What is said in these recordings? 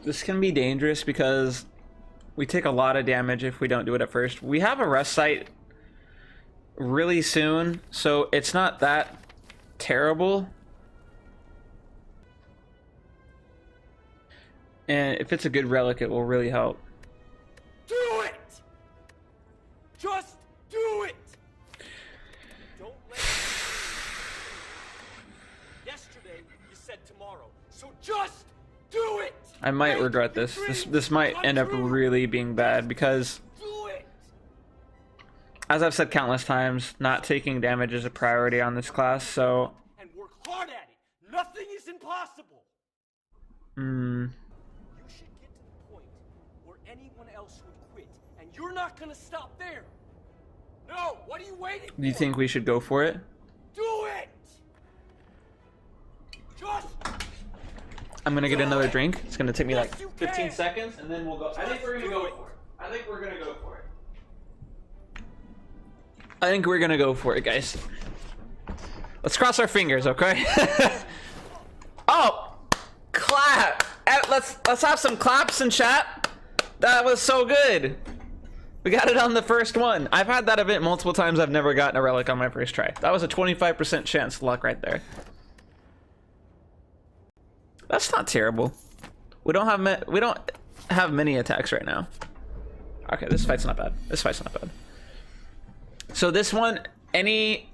This can be dangerous because we take a lot of damage if we don't do it at first. We have a rest site really soon, so it's not that terrible. And if it's a good relic, it will really help. Do it! Just do it! Don't let Yesterday you said tomorrow, so just do it! I might regret this. This might end up really being bad because, as I've said countless times, not taking damage is a priority on this class, so... And work hard at it! Nothing is impossible! You should get to the point where anyone else would quit, and you're not gonna stop there! No! What are you waiting for? Do you think we should go for it? Do it! Just... I'm gonna get another drink. It's gonna take me like 15 seconds, and then we'll go. I think we're gonna go for it. I think we're gonna go for it. I think we're gonna go for it, guys. Let's cross our fingers, okay? Oh, clap! Let's have some claps in chat. That was so good. We got it on the first one. I've had that event multiple times. I've never gotten a relic on my first try. That was a 25% chance luck right there. That's not terrible. We don't have many attacks right now. Okay, this fight's not bad. This fight's not bad. So this one, any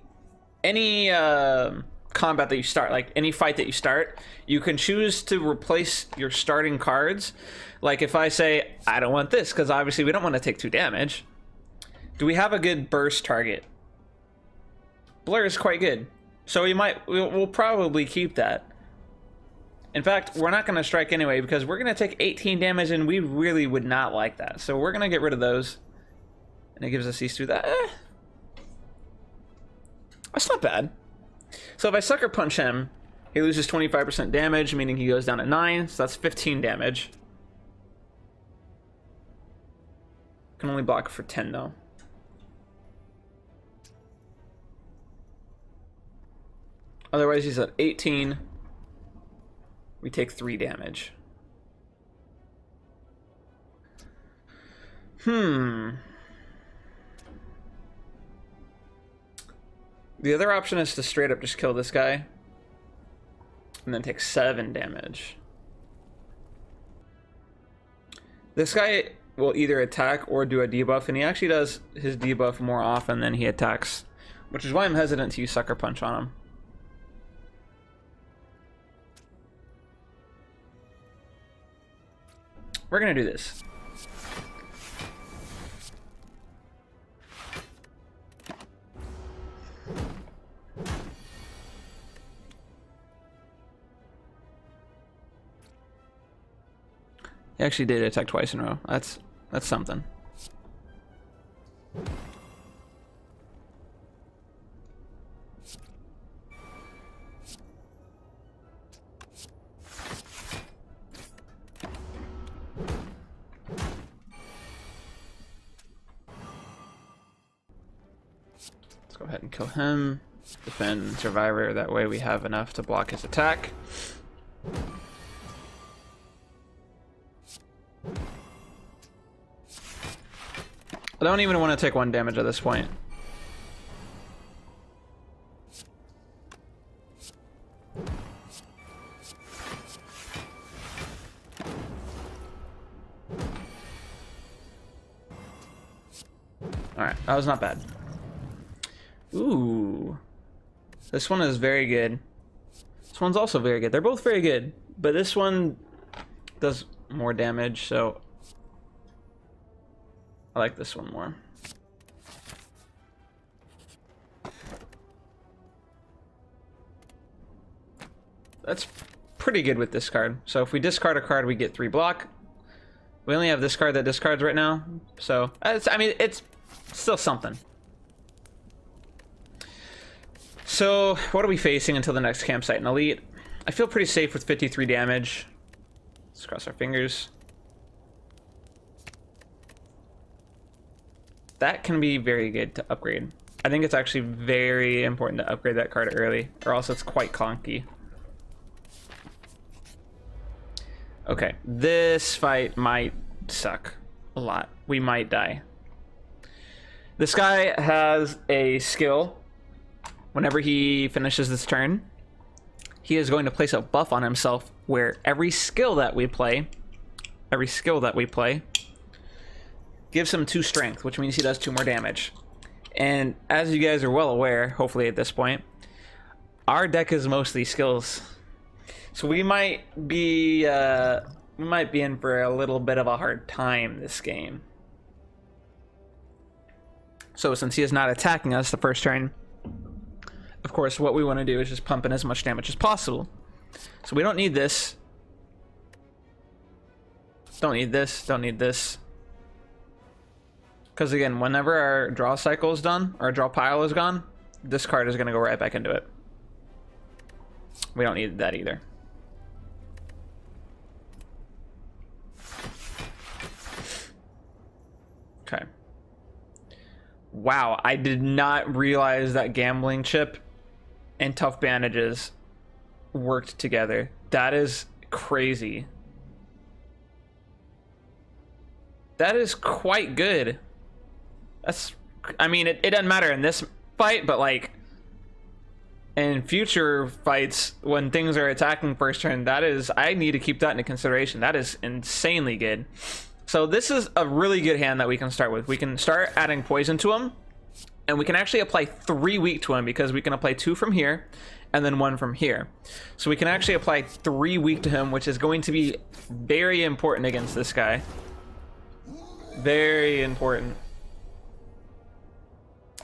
combat that you start, like any fight that you start, you can choose to replace your starting cards. Like if I say I don't want this, because obviously we don't want to take 2 damage. Do we have a good burst target? Blur is quite good, so we'll probably keep that. In fact, we're not going to strike anyway because we're going to take 18 damage and we really would not like that. So we're going to get rid of those. And it gives us these 2. That's not bad. So if I sucker punch him, he loses 25% damage, meaning he goes down to 9. So that's 15 damage. Can only block for 10 though. Otherwise he's at 18. We take 3 damage. The other option is to straight up just kill this guy and then take 7 damage. This guy will either attack or do a debuff, and he actually does his debuff more often than he attacks, which is why I'm hesitant to use Sucker Punch on him. We're gonna do this. He actually did attack twice in a row. That's something. Let's go ahead and kill him. Defend Survivor. That way we have enough to block his attack. I don't even want to take 1 damage at this point. Alright, that was not bad. Ooh. This one is very good. This one's also very good. They're both very good, but this one does more damage, so I like this one more. That's pretty good with this card. So if we discard a card, we get 3 block. We only have this card that discards right now, so I mean, it's still something. So what are we facing until the next campsite in Elite? I feel pretty safe with 53 damage. Let's cross our fingers. That can be very good to upgrade. I think it's actually very important to upgrade that card early, or else it's quite clunky. Okay, this fight might suck a lot. We might die. This guy has a skill. Whenever he finishes this turn, he is going to place a buff on himself where every skill that we play gives him 2 strength, which means he does 2 more damage. And as you guys are well aware, hopefully at this point, our deck is mostly skills. So we might be in for a little bit of a hard time this game. So since he is not attacking us the first turn, of course what we want to do is just pump in as much damage as possible. So we don't need this. Don't need this. Don't need this. Because again, whenever our draw cycle is done, our draw pile is gone, this card is going to go right back into it. We don't need that either. Okay. Wow, I did not realize that gambling chip and tough bandages worked together. That is crazy. That is quite good. That's, I mean, it doesn't matter in this fight, but like in future fights when things are attacking first turn, that is, I need to keep that into consideration. That is insanely good. So this is a really good hand that we can start with. We can start adding poison to him, and we can actually apply 3 weak to him because we can apply 2 from here and then 1 from here. So we can actually apply 3 weak to him, which is going to be very important against this guy. Very important.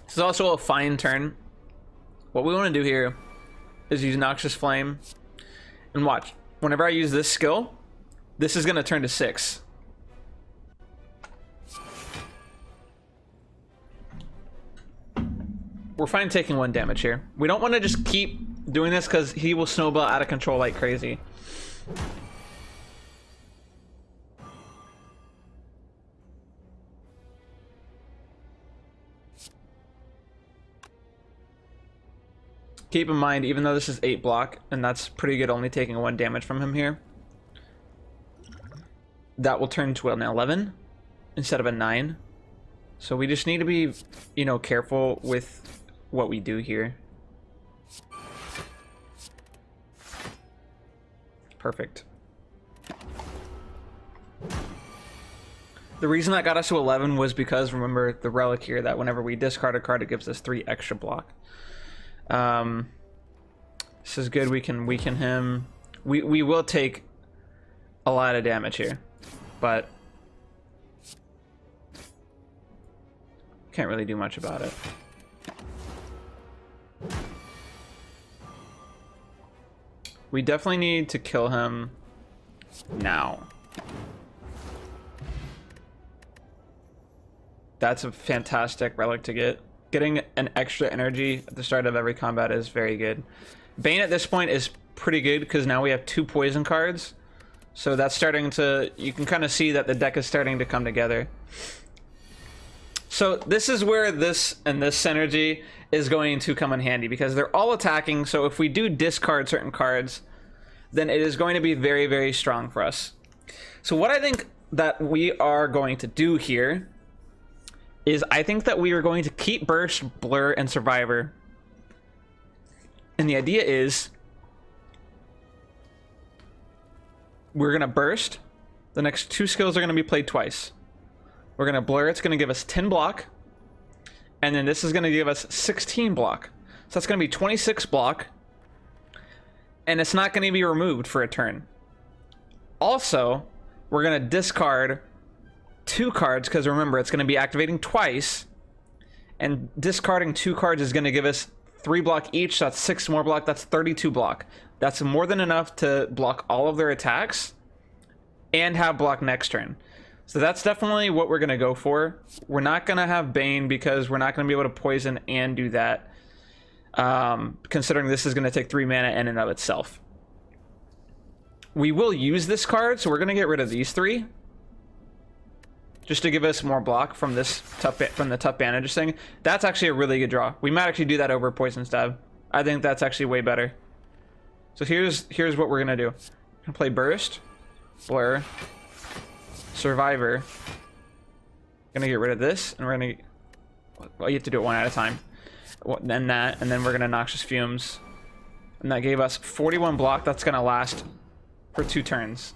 This is also a fine turn. What we want to do here is use Noxious Flame. And watch, whenever I use this skill, this is going to turn to 6. We're fine taking 1 damage here. We don't want to just keep doing this because he will snowball out of control like crazy. Keep in mind, even though this is 8 block, and that's pretty good only taking 1 damage from him here, that will turn to an 11 instead of a 9. So we just need to be, you know, careful with what we do here. Perfect. The reason that got us to 11 was because, remember the relic here, that whenever we discard a card, it gives us 3 extra block. This is good. We can weaken him. We will take a lot of damage here, but can't really do much about it. We definitely need to kill him now. That's a fantastic relic to get. Getting an extra energy at the start of every combat is very good. Bane at this point is pretty good because now we have 2 poison cards. So that's starting to, you can kind of see that the deck is starting to come together. So this is where this and this synergy is going to come in handy because they're all attacking. So if we do discard certain cards, then it is going to be very, very strong for us. So what I think that we are going to do here is I think that we are going to keep Burst, Blur, and Survivor. And the idea is we're going to Burst. The next 2 skills are going to be played twice. We're going to Blur. It's going to give us 10 block. And then this is going to give us 16 block. So that's going to be 26 block. And it's not going to be removed for a turn. Also, we're going to discard 2 cards because remember, it's going to be activating twice. And discarding 2 cards is going to give us 3 block each. That's 6 more block. That's 32 block. That's more than enough to block all of their attacks and have block next turn. So that's definitely what we're going to go for. We're not going to have Bane because we're not going to be able to poison and do that. Considering this is going to take 3 mana in and of itself. We will use this card, so we're going to get rid of these 3. Just to give us more block from this from the tough bandage thing. That's actually a really good draw. We might actually do that over Poison Stab. I think that's actually way better. So here's what we're gonna do. We're gonna play Burst. blur, survivor. Gonna get rid of this, and we're gonna, well, you have to do it one at a time. Then that, and then we're gonna noxious fumes. And that gave us 41 block. That's gonna last for 2 turns.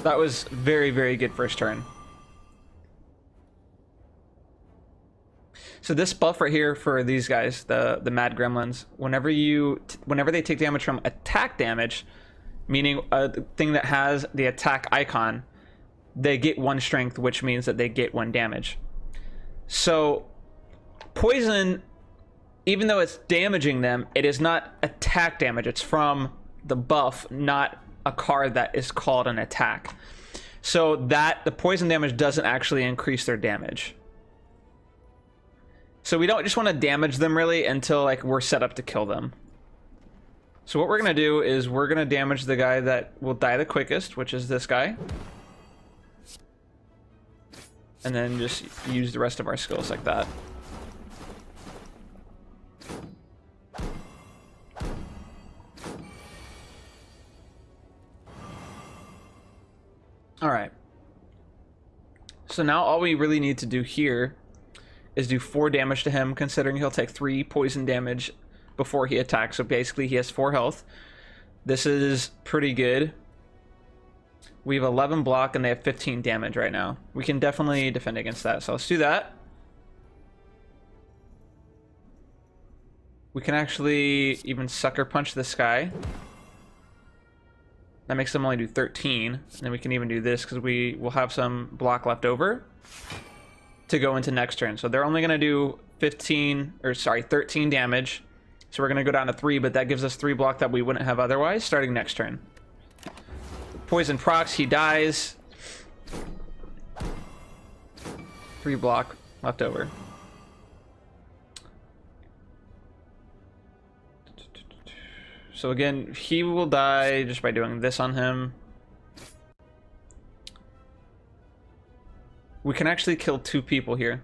That was very, very good first turn. So this buff right here for these guys, the mad gremlins, whenever they take damage from attack damage, meaning a thing that has the attack icon, they get 1 strength, which means that they get 1 damage. So poison, even though it's damaging them, it is not attack damage. It's from the buff, not a card that is called an attack. So that the poison damage doesn't actually increase their damage. So we don't just want to damage them really until like we're set up to kill them. So what we're gonna do is we're gonna damage the guy that will die the quickest, which is this guy. And then just use the rest of our skills like that. Alright. So now all we really need to do here is do 4 damage to him, considering he'll take 3 poison damage before he attacks. So basically he has 4 health. This is pretty good. We have 11 block and they have 15 damage right now. We can definitely defend against that. So let's do that. We can actually even sucker punch this guy. That makes them only do 13. And then we can even do this because we will have some block left over to go into next turn. So they're only going to do 13 damage. So we're going to go down to 3, but that gives us 3 block that we wouldn't have otherwise starting next turn. Poison procs, he dies. 3 block left over. So again, he will die just by doing this on him. We can actually kill 2 people here.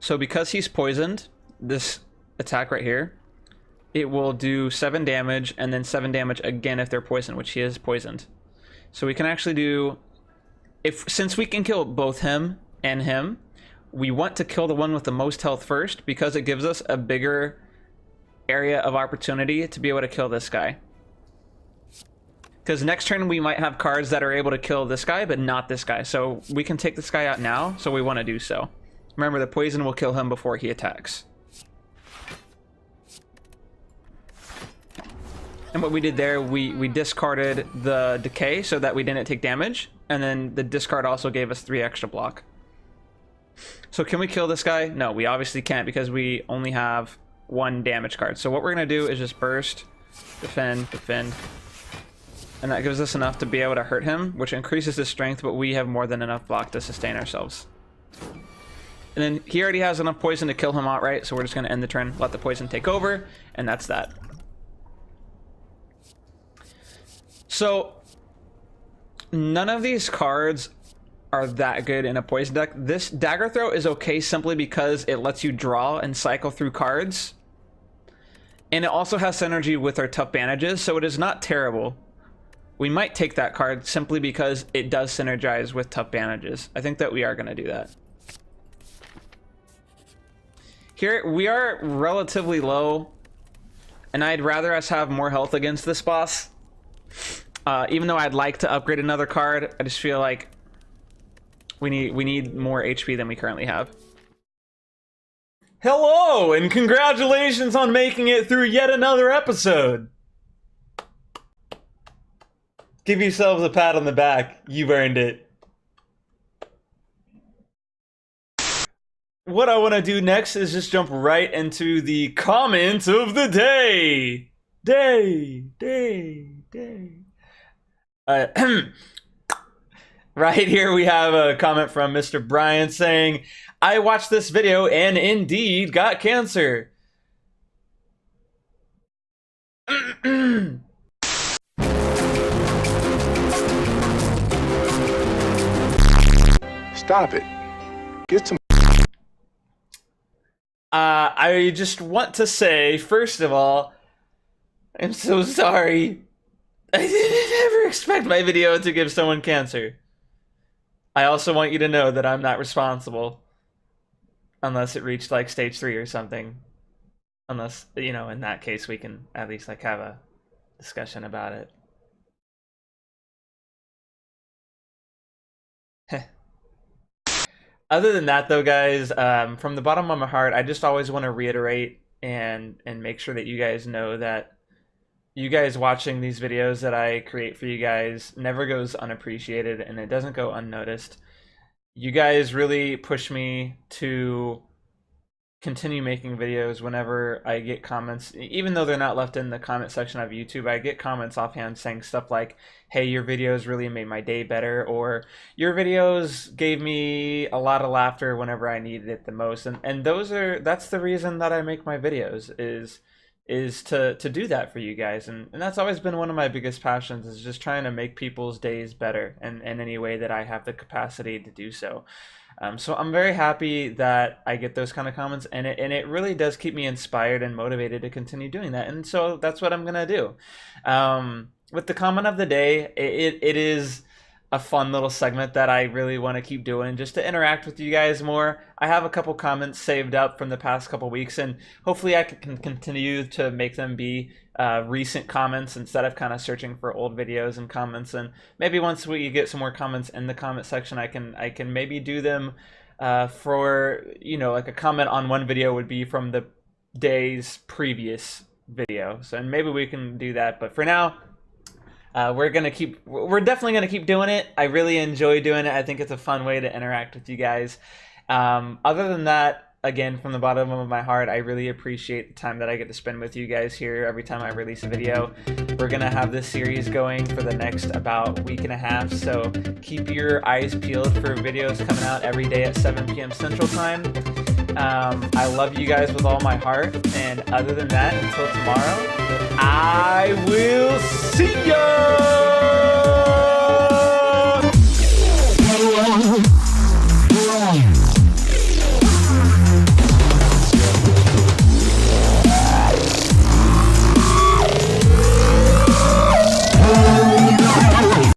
So because he's poisoned, this attack right here, it will do 7 damage and then 7 damage again if they're poisoned, which he is poisoned. So we can actually do, since we can kill both him and him, we want to kill the one with the most health first because it gives us a bigger area of opportunity to be able to kill this guy. Because next turn we might have cards that are able to kill this guy, but not this guy. So we can take this guy out now, so we want to do so. Remember, the poison will kill him before he attacks. And what we did there, we discarded the decay so that we didn't take damage. And then the discard also gave us 3 extra block. So can we kill this guy? No, we obviously can't because we only have 1 damage card. So what we're going to do is just burst, defend, defend. And that gives us enough to be able to hurt him, which increases his strength, but we have more than enough block to sustain ourselves. And then he already has enough poison to kill him outright, so we're just going to end the turn, let the poison take over, and that's that. So none of these cards are that good in a poison deck. This Dagger Throw is okay simply because it lets you draw and cycle through cards. And it also has synergy with our tough bandages, so it is not terrible. We might take that card simply because it does synergize with tough bandages. I think that we are going to do that. Here, we are relatively low, and I'd rather us have more health against this boss. Even though I'd like to upgrade another card, I just feel like we need more HP than we currently have. Hello, and congratulations on making it through yet another episode. Give yourselves a pat on the back. You've earned it. What I want to do next is just jump right into the comment of the day. Right here we have a comment from Mr. Brian saying, I watched this video and indeed got cancer. Stop it. Get some. I just want to say, first of all, I'm so sorry. I didn't ever expect my video to give someone cancer. I also want you to know that I'm not responsible. Unless it reached like stage 3 or something. Unless, you know, in that case we can at least like have a discussion about it. Other than that though, guys, from the bottom of my heart, I just always want to reiterate and make sure that you guys know that you guys watching these videos that I create for you guys never goes unappreciated, and it doesn't go unnoticed. You guys really push me to continue making videos whenever I get comments, even though they're not left in the comment section of YouTube. I get comments offhand saying stuff like, hey, your videos really made my day better, or your videos gave me a lot of laughter whenever I needed it the most. And that's the reason that I make my videos, is to do that for you guys. And that's always been one of my biggest passions, is just trying to make people's days better in any way that I have the capacity to do so. So I'm very happy that I get those kind of comments, and it really does keep me inspired and motivated to continue doing that. And so that's what I'm gonna do. With the comment of the day, it is a fun little segment that I really want to keep doing, just to interact with you guys more. I have a couple comments saved up from the past couple weeks, and hopefully I can continue to make them be recent comments instead of kind of searching for old videos and comments. And maybe once we get some more comments in the comment section, I can maybe do them for, you know, like a comment on one video would be from the day's previous video. So, and maybe we can do that, but for now, we're definitely gonna keep doing it. I really enjoy doing it. I think it's a fun way to interact with you guys. Other than that, again, from the bottom of my heart, I really appreciate the time that I get to spend with you guys here every time I release a video. We're gonna have this series going for the next about week and a half, so keep your eyes peeled for videos coming out every day at 7 p.m. Central Time. I love you guys with all my heart, and other than that, until tomorrow,